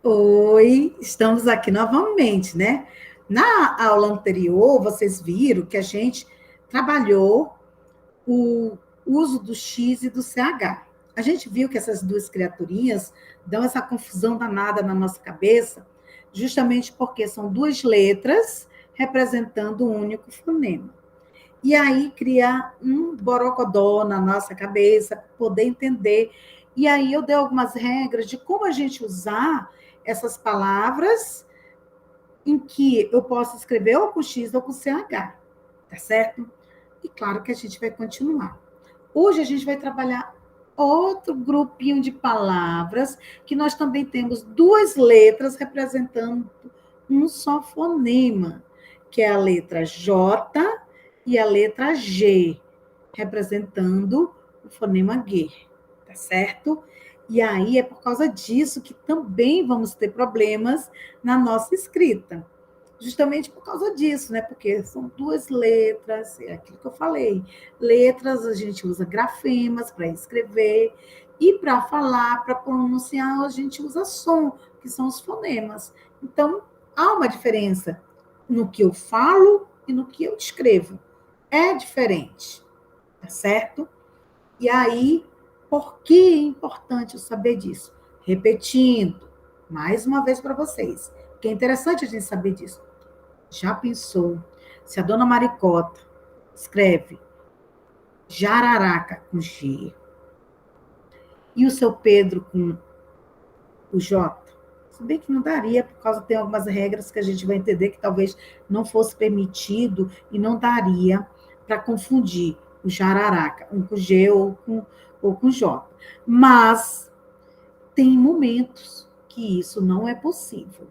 Oi, estamos aqui novamente, né? Na aula anterior, vocês viram que a gente trabalhou o uso do X e do CH. A gente viu que essas duas criaturinhas dão essa confusão danada na nossa cabeça, justamente porque são duas letras representando um único fonema. E aí cria um borogodó na nossa cabeça, poder entender. E aí eu dei algumas regras de como a gente usar essas palavras em que eu posso escrever ou com X ou com CH, tá certo? E claro que a gente vai continuar. Hoje a gente vai trabalhar outro grupinho de palavras que nós também temos duas letras representando um só fonema, que é a letra J e a letra G, representando o fonema G, tá certo? E aí é por causa disso que também vamos ter problemas na nossa escrita. Justamente por causa disso, né? Porque são duas letras, é aquilo que eu falei. Letras a gente usa grafemas para escrever, e para falar, para pronunciar, a gente usa som, que são os fonemas. Então, há uma diferença no que eu falo e no que eu escrevo. É diferente, tá certo? E aí, por que é importante eu saber disso? Repetindo, mais uma vez para vocês, que é interessante a gente saber disso. Já pensou se a dona Maricota escreve jararaca com G e o seu Pedro com o J? Se bem que não daria, por causa tem algumas regras que a gente vai entender que talvez não fosse permitido e não daria para confundir o jararaca, um com G ou com J. Mas tem momentos que isso não é possível,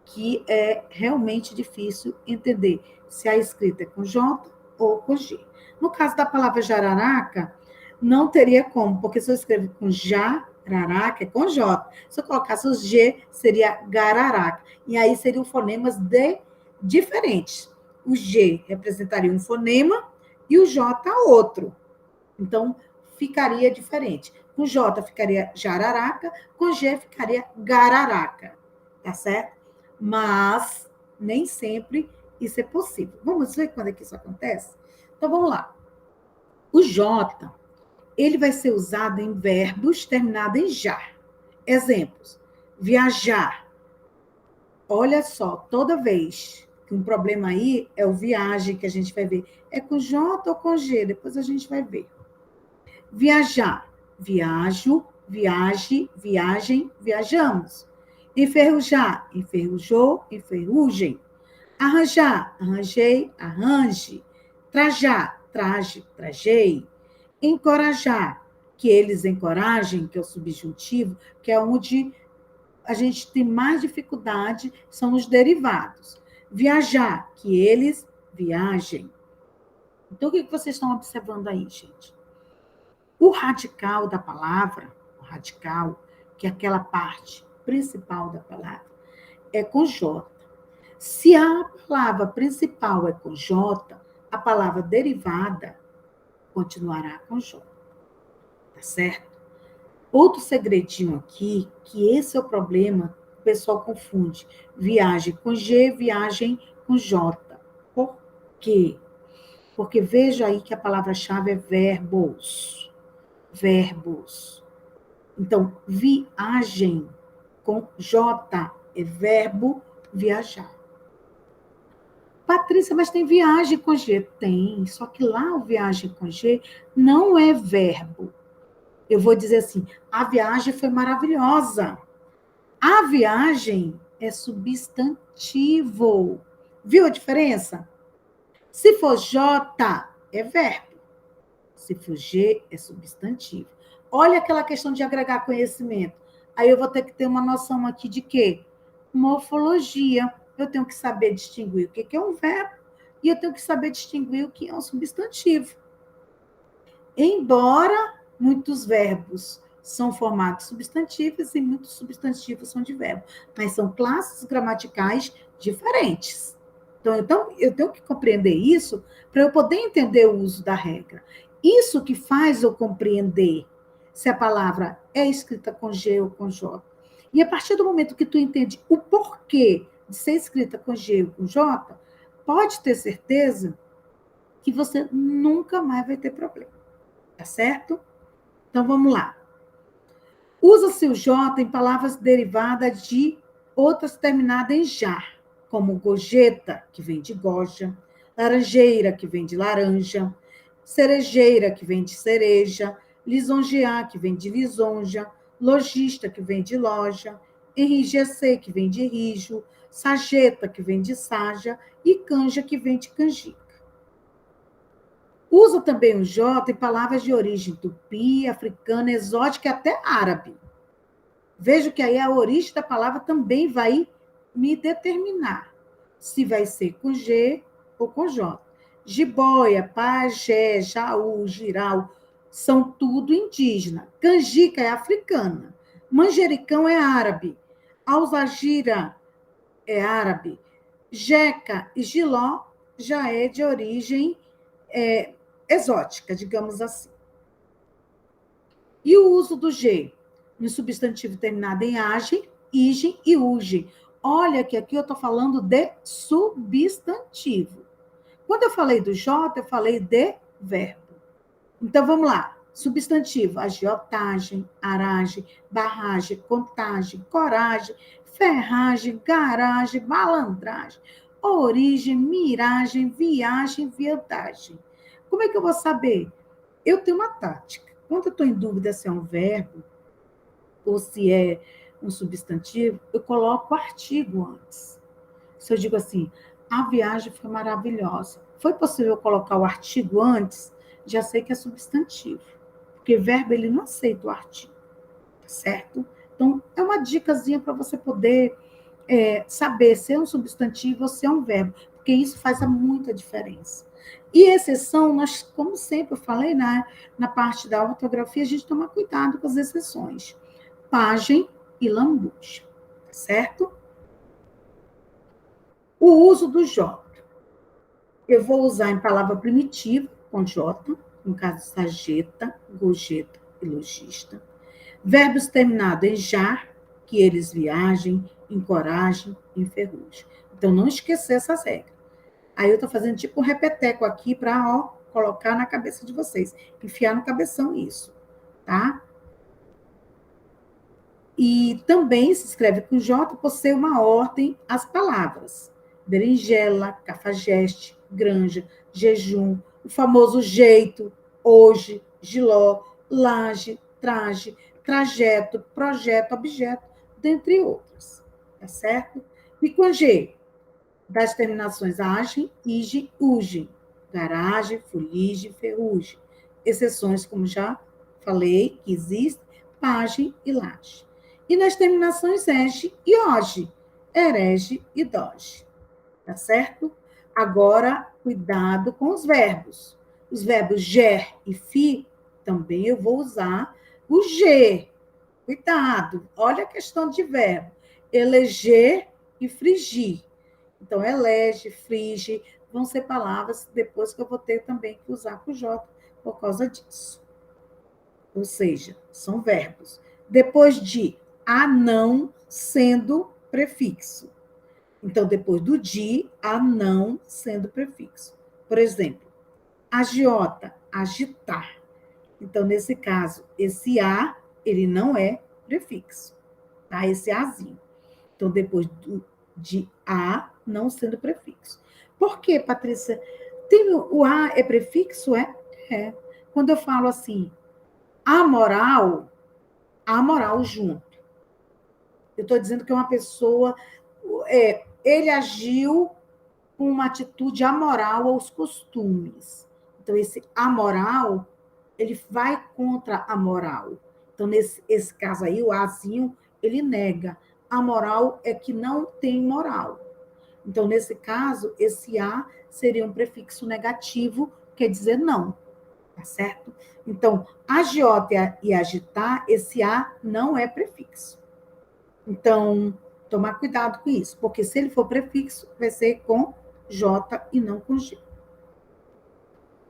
que é realmente difícil entender se a escrita é com J ou com G. No caso da palavra jararaca, não teria como, porque se eu escrevo com jararaca, é com J. Se eu colocasse o G, seria gararaca. E aí seriam fonemas diferentes. O G representaria um fonema e o J outro. Então, ficaria diferente. Com J ficaria jararaca, com G ficaria gararaca. Tá certo? Mas nem sempre isso é possível. Vamos ver quando é que isso acontece? Então, vamos lá. O J, ele vai ser usado em verbos terminados em já. Exemplos. Viajar. Olha só, toda vez que um problema aí é o viagem que a gente vai ver. É com J ou com G? Depois a gente vai ver. Viajar. Viajo, viaje, viagem, viajamos. Enferrujar, enferrujou, enferrugem. Arranjar, arranjei, arranje. Trajar, traje, trajei. Encorajar, que eles encorajem, que é o subjuntivo, que é onde a gente tem mais dificuldade, são os derivados. Viajar, que eles viajem. Então, o que vocês estão observando aí, gente? O radical da palavra, o radical, que é aquela parte principal da palavra, é com J. Se a palavra principal é com J, a palavra derivada continuará com J. Tá certo? Outro segredinho aqui, que esse é o problema, o pessoal confunde. Viagem com G, viagem com J. Por quê? Porque veja aí que a palavra-chave é verbos. Verbos. Então, viagem com J é verbo viajar. Patrícia, mas tem viagem com G? Tem, só que lá o viagem com G não é verbo. Eu vou dizer assim, a viagem foi maravilhosa. A viagem é substantivo. Viu a diferença? Se for J, é verbo. Se for G, é substantivo. Olha aquela questão de agregar conhecimento. Aí eu vou ter que ter uma noção aqui de quê? Morfologia. Eu tenho que saber distinguir o que é um verbo e eu tenho que saber distinguir o que é um substantivo. Embora muitos verbos são formatos substantivos e muitos substantivos são de verbo, mas são classes gramaticais diferentes. Então eu tenho que compreender isso para eu poder entender o uso da regra. Isso que faz eu compreender se a palavra é escrita com G ou com J. E a partir do momento que tu entende o porquê de ser escrita com G ou com J, pode ter certeza que você nunca mais vai ter problema. Tá certo? Então, vamos lá. Usa-se o J em palavras derivadas de outras terminadas em jar, como gojeta, que vem de goja, laranjeira, que vem de laranja, cerejeira, que vem de cereja, lisonjear, que vem de lisonja, lojista, que vem de loja, enrijecer, que vem de rijo, sageta, que vem de saja, e canja, que vem de canjica. Usa também o J em palavras de origem tupi, africana, exótica e até árabe. Vejo que aí a origem da palavra também vai me determinar se vai ser com G ou com J. Jiboia, pajé, jaú, giral, são tudo indígena. Canjica é africana. Manjericão é árabe. Alzagira é árabe. Jeca e giló já é de origem exótica, digamos assim. E o uso do G no substantivo terminado em agem, igem e ugem. Olha que aqui eu estou falando de substantivo. Quando eu falei do J, eu falei de verbo. Então, vamos lá. Substantivo, agiotagem, aragem, barragem, contagem, coragem, ferragem, garagem, malandragem, origem, miragem, viagem, viadagem. Como é que eu vou saber? Eu tenho uma tática. Quando eu estou em dúvida se é um verbo ou se é um substantivo, eu coloco o artigo antes. Se eu digo assim, a viagem foi maravilhosa. Foi possível colocar o artigo antes? Já sei que é substantivo. Porque verbo, ele não aceita o artigo. Tá certo? Então, é uma dicasinha para você poder saber se é um substantivo ou se é um verbo. Porque isso faz muita diferença. E exceção, nós, como sempre eu falei, na parte da ortografia, a gente toma cuidado com as exceções. Pagem e lambuja. Tá certo? O uso do J. Eu vou usar em palavra primitiva, com J, no caso, sageta, gojeta e logista. Verbos terminados em jar, que eles viajem, encorajem, enferrujam. Então, não esquecer essas regras. Aí eu estou fazendo tipo um repeteco aqui para colocar na cabeça de vocês. Enfiar no cabeção isso, tá? E também se escreve com J por ser uma ordem as palavras. Berinjela, cafajeste, granja, jejum, o famoso jeito, hoje, giló, laje, traje, trajeto, projeto, objeto, dentre outras. Tá certo? E com G, das terminações agem, igem, ugem, garagem, fuligem, ferrugem. Exceções, como já falei, que existem, pagem e laje. E nas terminações ege e oge, herege e doge. Tá certo? Agora, cuidado com os verbos. Os verbos ger e fi, também eu vou usar o G. Cuidado, olha a questão de verbo. Eleger e frigir. Então, elege, frige, vão ser palavras depois que eu vou ter também que usar com J por causa disso. Ou seja, são verbos. Depois de a não sendo prefixo. Então, depois do de, a não sendo prefixo. Por exemplo, agiota, agitar. Então, nesse caso, esse a, ele não é prefixo. Tá? Esse azinho. Então, depois de a, não sendo prefixo. Por quê, Patrícia? O a é prefixo? É. Quando eu falo assim, amoral junto. Eu estou dizendo que uma pessoa, ele agiu com uma atitude amoral aos costumes. Então, esse amoral, ele vai contra a moral. Então, nesse caso aí, o azinho, ele nega. A moral é que não tem moral. Então, nesse caso, esse a seria um prefixo negativo, quer dizer não. Tá certo? Então, agiota e agitar, esse a não é prefixo. Então, tomar cuidado com isso, porque se ele for prefixo, vai ser com J e não com G.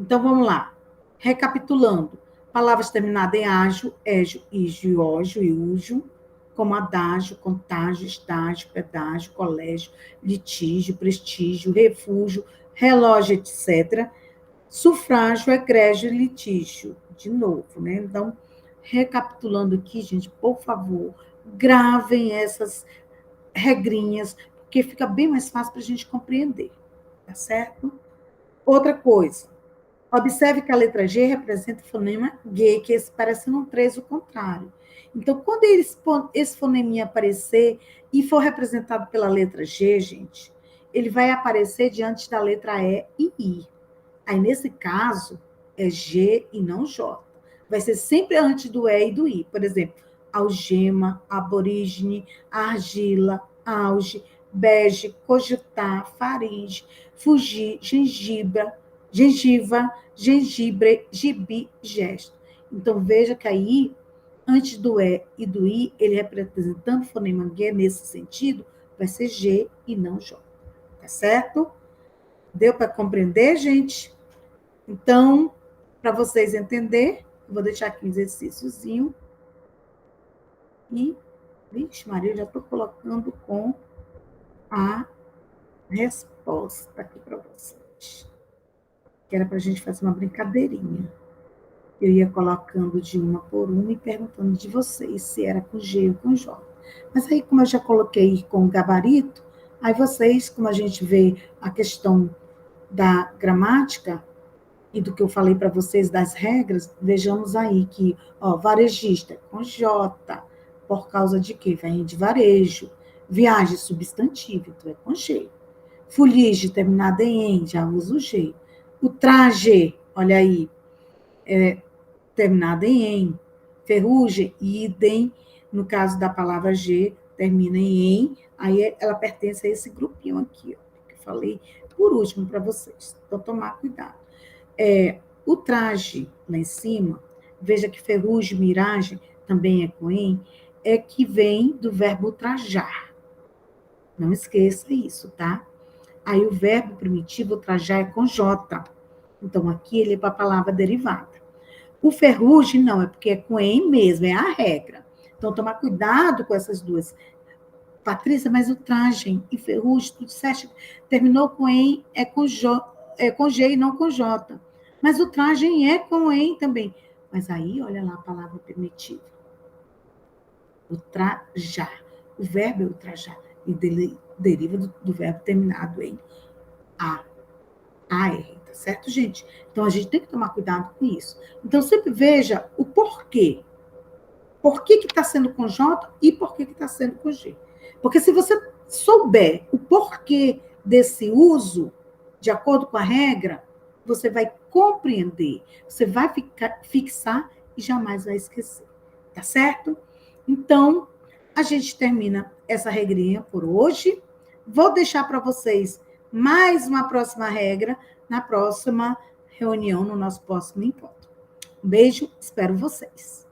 Então, vamos lá. Recapitulando. Palavras terminadas em ágio, égio, ígio, ógio e úgio. como adágio, contágio, estágio, pedágio, colégio, litígio, prestígio, refúgio, relógio, etc. Sufrágio, egrégio e litígio. De novo, né? Então, recapitulando aqui, gente, por favor, gravem essas regrinhas, porque fica bem mais fácil para a gente compreender, tá certo? Outra coisa, observe que a letra G representa o fonema G, que esse parece um 3, o contrário. Então, quando esse foneminha aparecer e for representado pela letra G, gente, ele vai aparecer diante da letra E e I. Aí, nesse caso, é G e não J. Vai ser sempre antes do E e do I. Por exemplo, algema, aborígene, argila, auge, bege, cogitar, faringe, fugir, gengiva, gengibre, gibi, gesto. Então, veja que aí, antes do E e do I, ele representando o fonema G nesse sentido, vai ser G e não J. Tá certo? Deu para compreender, gente? Então, para vocês entenderem, vou deixar aqui um exercíciozinho. E, vixe, Maria, eu já estou colocando com a resposta aqui para vocês. Que era para a gente fazer uma brincadeirinha. Eu ia colocando de uma por uma e perguntando de vocês se era com G ou com J. Mas aí, como eu já coloquei com gabarito, aí vocês, como a gente vê a questão da gramática, e do que eu falei para vocês das regras, vejamos aí que, ó, varejista com J, por causa de quê? Vem de varejo. Viagem substantivo, então é com G. Fuligem terminada em, já usa o G. O traje, olha aí, terminada em. Ferrugem, idem, no caso da palavra G, termina em, aí ela pertence a esse grupinho aqui, ó, que eu falei por último para vocês. Então, tomar cuidado. O traje lá em cima, veja que ferrugem, miragem, também é com em, é que vem do verbo trajar. Não esqueça isso, tá? Aí o verbo primitivo, trajar, é com J. Então, aqui ele é para a palavra derivada. O ferrugem, não, é porque é com em mesmo, é a regra. Então, tomar cuidado com essas duas. Patrícia, mas o traje e ferrugem, tu disseste, terminou com em, é com G e não com J. Mas o traje é com em também. Mas aí, olha lá a palavra primitiva. O trajar. O verbo é o trajar. E deriva do verbo terminado em A. AR, tá certo, gente? Então, a gente tem que tomar cuidado com isso. Então, sempre veja o porquê. Por que está sendo com J e por que está sendo com G. Porque se você souber o porquê desse uso, de acordo com a regra, você vai compreender, você vai fixar e jamais vai esquecer. Tá certo? Então, a gente termina essa regrinha por hoje. Vou deixar para vocês mais uma próxima regra na próxima reunião, no nosso próximo encontro. Um beijo, espero vocês.